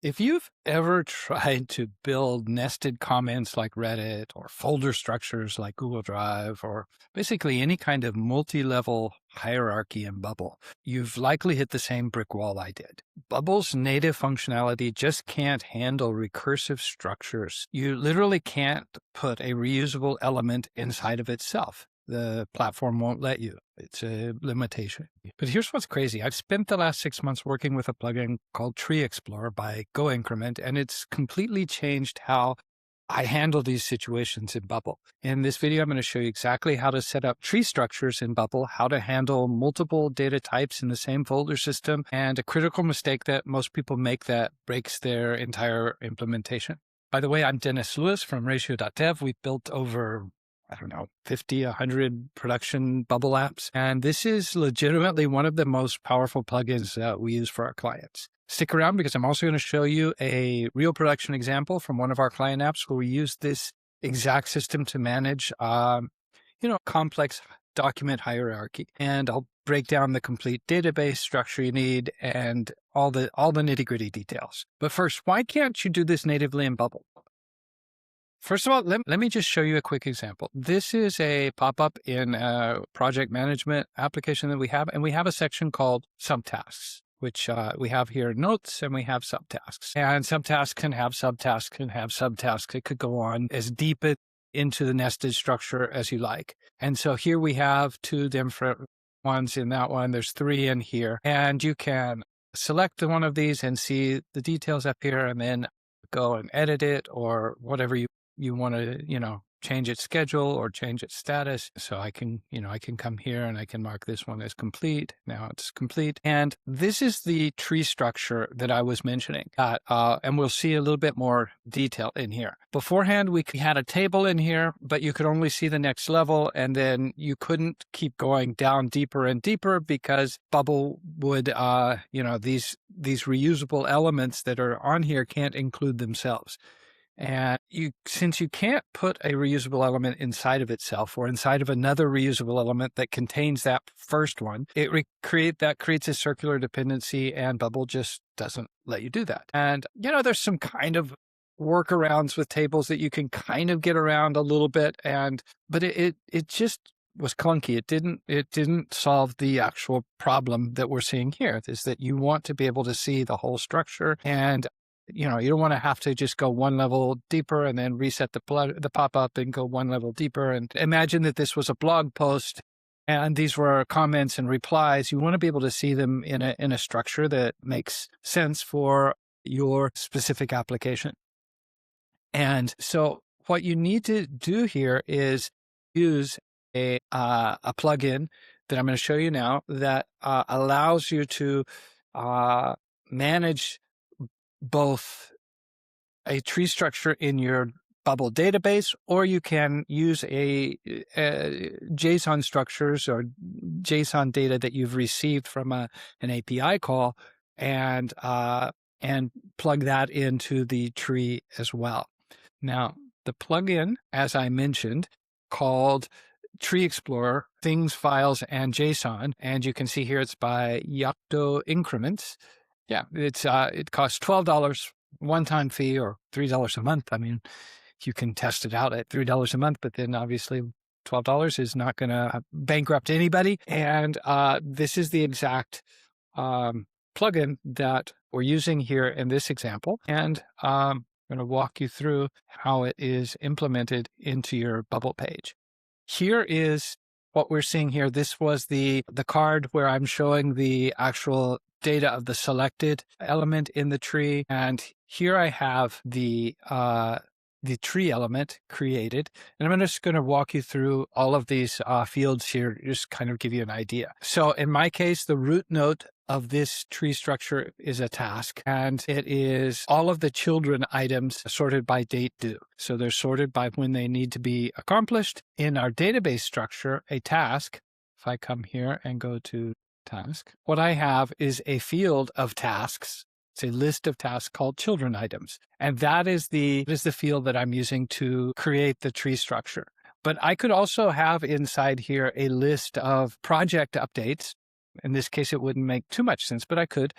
If you've ever tried to build nested comments like Reddit or folder structures like Google Drive or basically any kind of multi-level hierarchy in Bubble, you've likely hit the same brick wall I did. Bubble's native functionality just can't handle recursive structures. You literally can't put a reusable element inside of itself. The platform won't let you. It's a limitation. But here's what's crazy. I've spent the last 6 months working with a plugin called Tree Explorer by Go Increment, and it's completely changed how I handle these situations in Bubble. In this video, I'm going to show you exactly how to set up tree structures in Bubble, how to handle multiple data types in the same folder system, and a critical mistake that most people make that breaks their entire implementation. By the way, I'm Dennis Lewis from ratio.dev. We've built over 50, 100 production Bubble apps. And this is legitimately one of the most powerful plugins that we use for our clients. Stick around because I'm also going to show you a real production example from one of our client apps where we use this exact system to manage, complex document hierarchy. And I'll break down the complete database structure you need and all the nitty-gritty details. But first, why can't you do this natively in Bubble? First of all, let me just show you a quick example. This is a pop-up in a project management application that we have, and we have a section called Subtasks, which we have here notes, and we have subtasks. And subtasks can have subtasks, can have subtasks. It could go on as deep into the nested structure as you like. And so here we have 2 different ones in that one. There's 3 in here, and you can select one of these and see the details up here, and then go and edit it or whatever you want to, change its schedule or change its status. So I can come here and I can mark this one as complete. Now it's complete. And this is the tree structure that I was mentioning. And we'll see a little bit more detail in here. Beforehand, we had a table in here, but you could only see the next level. And then you couldn't keep going down deeper and deeper because Bubble would, these reusable elements that are on here can't include themselves. And since you can't put a reusable element inside of itself or inside of another reusable element that contains that first one, that creates a circular dependency, and Bubble just doesn't let you do that. And, there's some kind of workarounds with tables that you can kind of get around a little bit, but it just was clunky. It didn't solve the actual problem that we're seeing here, is that you want to be able to see the whole structure, and you don't want to have to just go one level deeper and then reset the pop-up and go one level deeper. And imagine that this was a blog post and these were comments and replies. You want to be able to see them in a structure that makes sense for your specific application. And so what you need to do here is use a plugin that I'm going to show you now that allows you to manage both a tree structure in your Bubble database, or you can use a JSON structures or JSON data that you've received from an API call and plug that into the tree as well. Now, the plugin, as I mentioned, called Tree Explorer, Things, Files, and JSON, and you can see here it's by Go Increment. Yeah, it costs $12 one-time fee or $3 a month. I mean, you can test it out at $3 a month, but then obviously $12 is not going to bankrupt anybody. And this is the exact plugin that we're using here in this example. And I'm going to walk you through how it is implemented into your Bubble page. Here is what we're seeing here. This was the card where I'm showing the actual data of the selected element in the tree. And here I have the tree element created. And I'm just going to walk you through all of these fields here, just kind of give you an idea. So in my case, the root node of this tree structure is a task, and it is all of the children items sorted by date due. So they're sorted by when they need to be accomplished. In our database structure, a task, if I come here and go to task, what I have is a field of tasks. It's a list of tasks called children items. And that is the field that I'm using to create the tree structure. But I could also have inside here a list of project updates. In this case, it wouldn't make too much sense, but I could.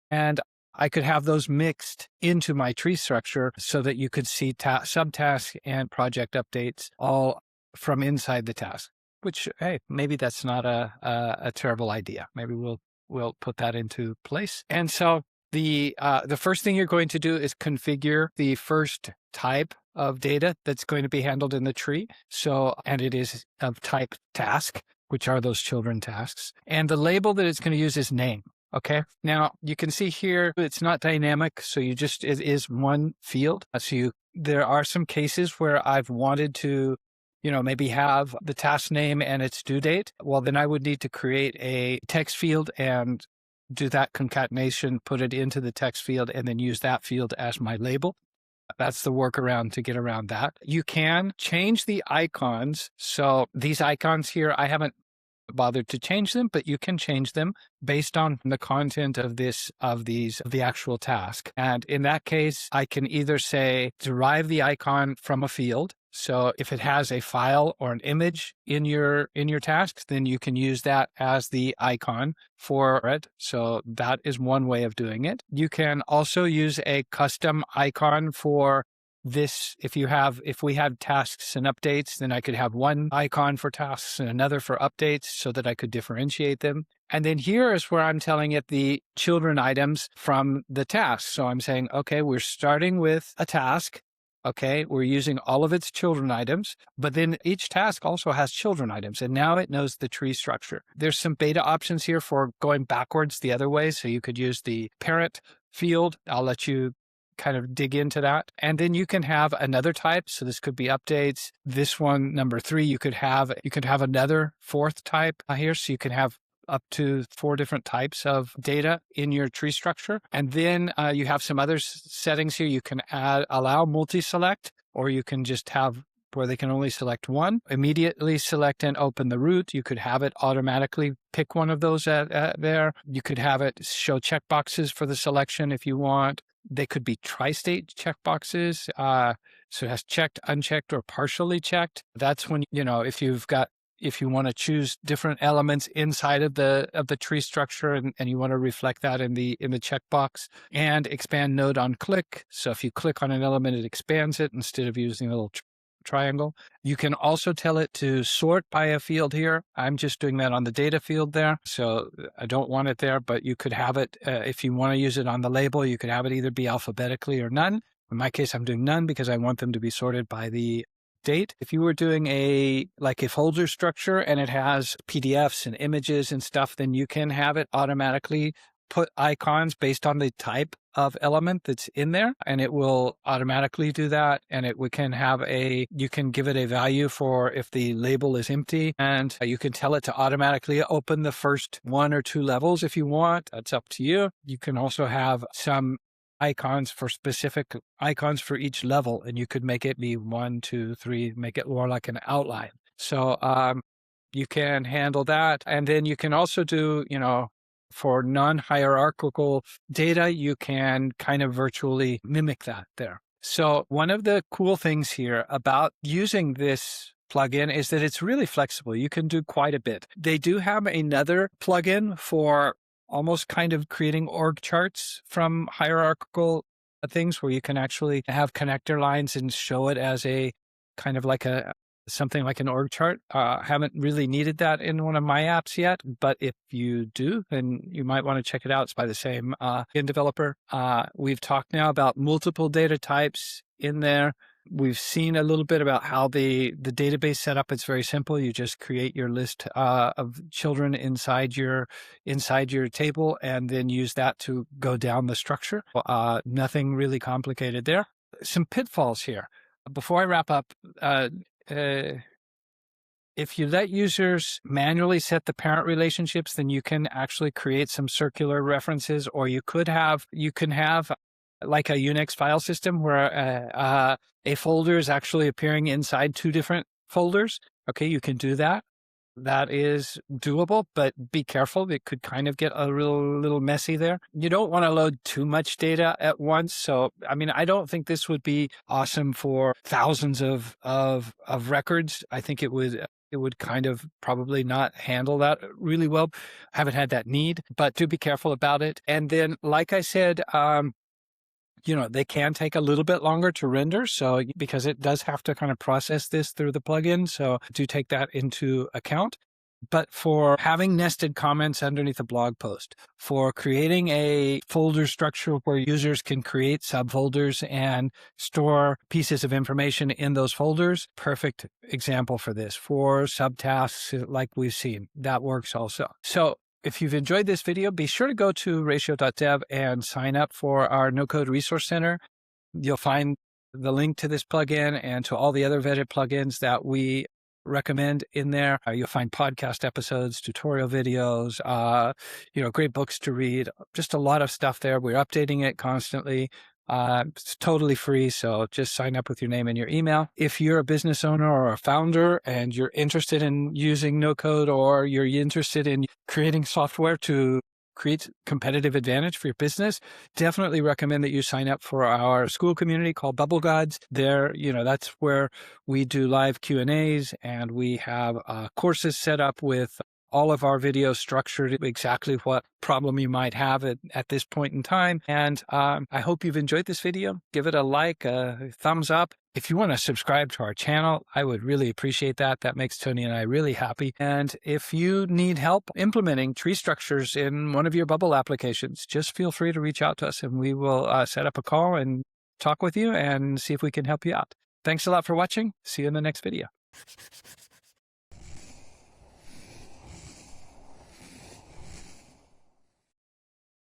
And I could have those mixed into my tree structure so that you could see subtasks and project updates all from inside the task, which, hey, maybe that's not a terrible idea. Maybe we'll put that into place. And so the first thing you're going to do is configure the first type of data that's going to be handled in the tree. So, and it is of type task, which are those children tasks. And the label that it's going to use is name. Okay. Now you can see here, it's not dynamic. So it is one field. There are some cases where I've wanted to, maybe have the task name and its due date. Well, then I would need to create a text field and do that concatenation, put it into the text field, and then use that field as my label. That's the workaround to get around that. You can change the icons. So these icons here, I haven't bothered to change them, but you can change them based on the content of the actual task. And in that case, I can either say derive the icon from a field. So if it has a file or an image in your tasks, then you can use that as the icon for it. So that is one way of doing it. You can also use a custom icon for this. If we had tasks and updates, then I could have one icon for tasks and another for updates so that I could differentiate them. And then here is where I'm telling it the children items from the task. So I'm saying, okay, we're starting with a task. Okay, we're using all of its children items, but then each task also has children items, and now it knows the tree structure. There's some beta options here for going backwards the other way. So you could use the parent field. I'll let you kind of dig into that. And then you can have another type. So this could be updates. This one, number 3, you could have another 4th type here. So you can have up to 4 different types of data in your tree structure. And then you have some other settings here. You can allow multi-select, or you can just have where they can only select one. Immediately select and open the root. You could have it automatically pick one of those there. You could have it show checkboxes for the selection if you want. They could be tri-state checkboxes. So it has checked, unchecked, or partially checked. That's when, if you want to choose different elements inside of the tree structure and you want to reflect that in the checkbox. And expand node on click. So if you click on an element, it expands it instead of using a little triangle. You can also tell it to sort by a field here. I'm just doing that on the data field there. So I don't want it there, but you could have it, if you want to use it on the label, you could have it either be alphabetically or none. In my case, I'm doing none because I want them to be sorted by the date. If you were doing a folder structure and it has PDFs and images and stuff, then you can have it automatically put icons based on the type of element that's in there, and it will automatically do that. And you can give it a value for if the label is empty, and you can tell it to automatically open the first 1 or 2 levels if you want. That's up to you. You can also have some icons for specific icons for each level, and you could make it be 1, 2, 3, make it more like an outline. So you can handle that. And then you can also do, for non-hierarchical data, you can kind of virtually mimic that there. So one of the cool things here about using this plugin is that it's really flexible. You can do quite a bit. They do have another plugin for almost kind of creating org charts from hierarchical things where you can actually have connector lines and show it as a kind of like something like an org chart. Haven't really needed that in one of my apps yet, but if you do, then you might want to check it out. It's by the same developer. We've talked now about multiple data types in there. We've seen a little bit about how the database setup. It's very simple. You just create your list of children inside your table, and then use that to go down the structure. Nothing really complicated there. Some pitfalls here. Before I wrap up, if you let users manually set the parent relationships, then you can actually create some circular references, or you can have like a Unix file system where a folder is actually appearing inside 2 different folders. Okay, you can do that. That is doable, but be careful. It could kind of get a little messy there. You don't want to load too much data at once. So, I don't think this would be awesome for thousands of records. I think it would it would kind of probably not handle that really well. Haven't had that need, but do be careful about it. And then, like I said, they can take a little bit longer to render. So because it does have to kind of process this through the plugin. So do take that into account. But for having nested comments underneath a blog post, for creating a folder structure where users can create subfolders and store pieces of information in those folders, perfect example for this. For subtasks, like we've seen, that works also. So if you've enjoyed this video, be sure to go to ratio.dev and sign up for our no-code resource center. You'll find the link to this plugin and to all the other vetted plugins that we recommend in there. You'll find podcast episodes, tutorial videos, great books to read, just a lot of stuff there. We're updating it constantly. It's totally free, so just sign up with your name and your email. If you're a business owner or a founder and you're interested in using no-code, or you're interested in creating software to create competitive advantage for your business, definitely recommend that you sign up for our school community called Bubble Gods. There, that's where we do live Q&As, and we have courses set up with all of our videos structured exactly what problem you might have at this point in time. And I hope you've enjoyed this video. Give it a like, a thumbs up. If you want to subscribe to our channel, I would really appreciate that. That makes Tony and I really happy. And if you need help implementing tree structures in one of your Bubble applications, just feel free to reach out to us and we will set up a call and talk with you and see if we can help you out. Thanks a lot for watching. See you in the next video.